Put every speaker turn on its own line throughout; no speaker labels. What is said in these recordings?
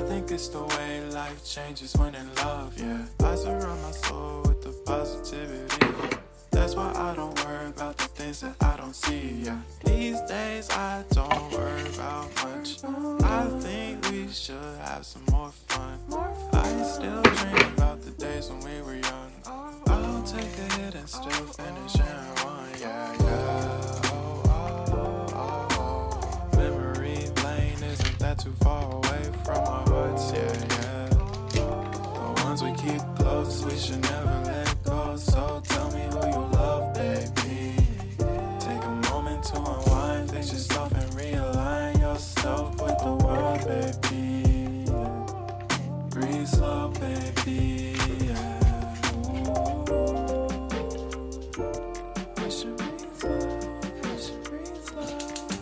I think it's the way life changes when in love, yeah. I surround my soul with the positivity. That's why I don't worry about the things that I don't see, yeah. These days I don't worry about much. I think we should have some more fun. I still dream about the days when we were young. I'll take a hit and still finish and run, yeah, yeah. Memory lane isn't that too far away from our hearts, yeah, yeah. The ones we keep close, we should never let go. So tell me who you love, baby. Take a moment to unwind, fix yourself and realign yourself with the world, baby. Breathe slow, baby, yeah. We should breathe slow, we should breathe slow,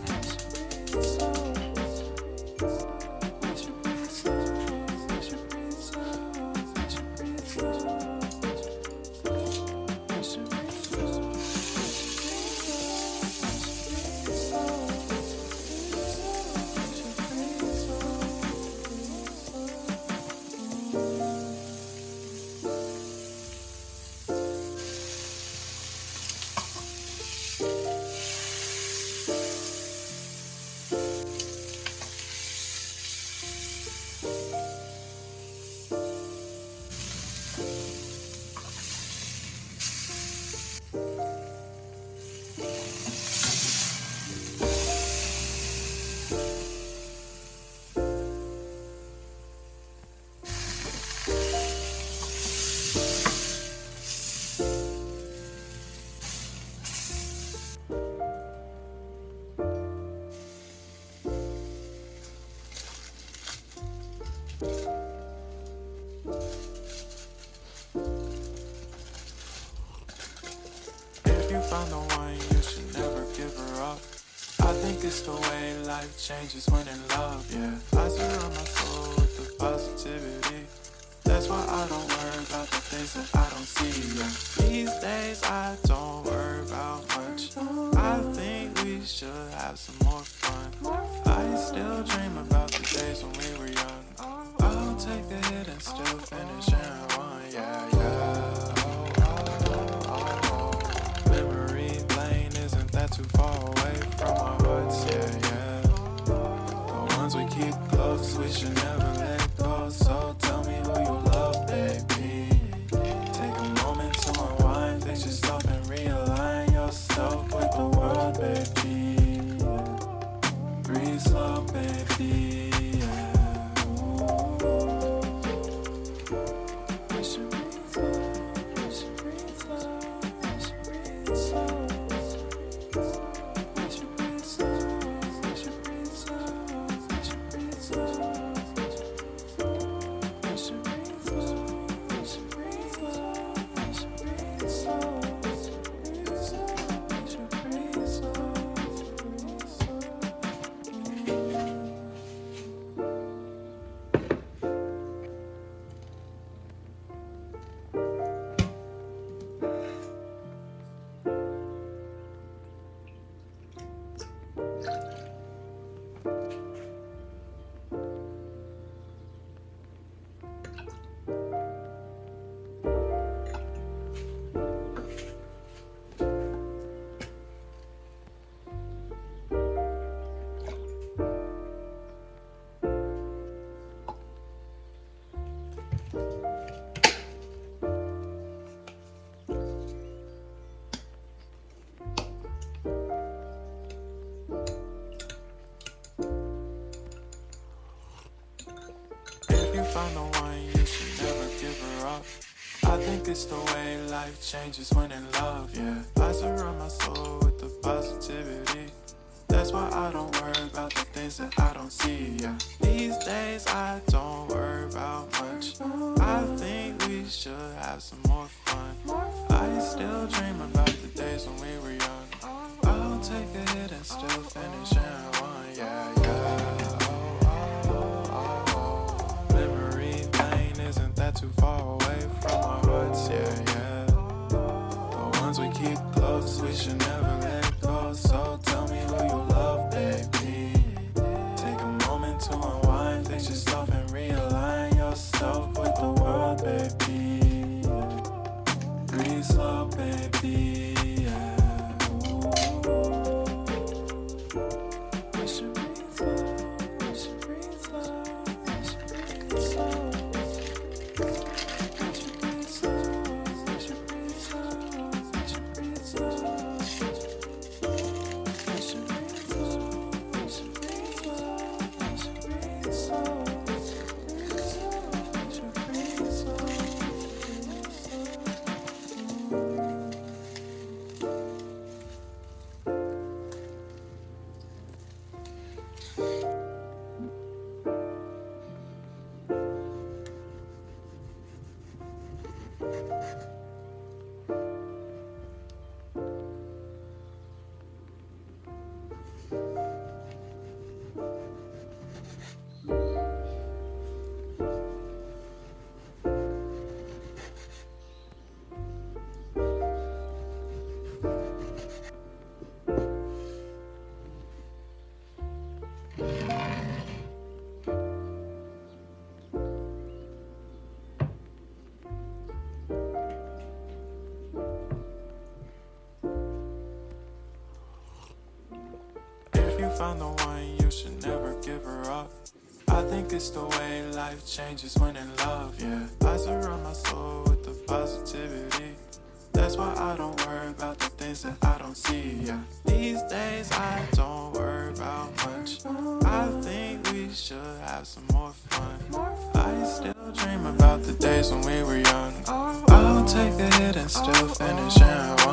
we should breathe slow. We should breathe slow, we should breathe slow, we should breathe slow. We should breathe slow, we should breathe slow, we should breathe slow. If you found the one, you should never give her up. I think it's the way life changes when in love, yeah. I surround my soul with the positivity. That's why I don't worry about the things that I don't see, yeah. These days I don't worry about much. I think we should have some more fun. I still dream about the days when we were young. I'll take a hit and still finish and run, yeah, yeah. Memory lane isn't that too far away from our hearts, yeah, yeah. The ones we keep close, we should never let go. So tell me who you love, baby. Take a moment to unwind, fix yourself and realign yourself with the world, baby. Breathe slow, baby, yeah. We should breathe slow, we should breathe slow, we should breathe slow. We should breathe slow, we should breathe slow, we should breathe slow. We should breathe slow, we should breathe slow, we should breathe slow. We should breathe slow. If you find the one, you should never give her up. I think it's the way life changes when in love, yeah. I surround my soul with the positivity. That's why I don't worry about the things that I don't see, yeah. These days I don't worry about much. I think we should have some more fun. I still dream about the days when we were young. I'll take a hit and still finish and run, yeah, yeah. Memory lane isn't that too far away from our hearts, yeah, yeah. The ones we keep close, we should never let go. So tell me who you love, baby. Take a moment to unwind, fix yourself and realize breathe slow, baby. Yeah. We should breathe slow. We should breathe slow. We should breathe slow. We should breathe slow. We should breathe slow. We should breathe slow. We should breathe slow. We should breathe slow. We should breathe slow. Found the one, you should never give her up. I think it's the way life changes when in love, yeah. I surround my soul with the positivity. That's why I don't worry about the things that I don't see, yeah. These days I don't worry about much. I think we should have some more fun. I still dream about the days when we were young. I'll take a hit and still finish in one.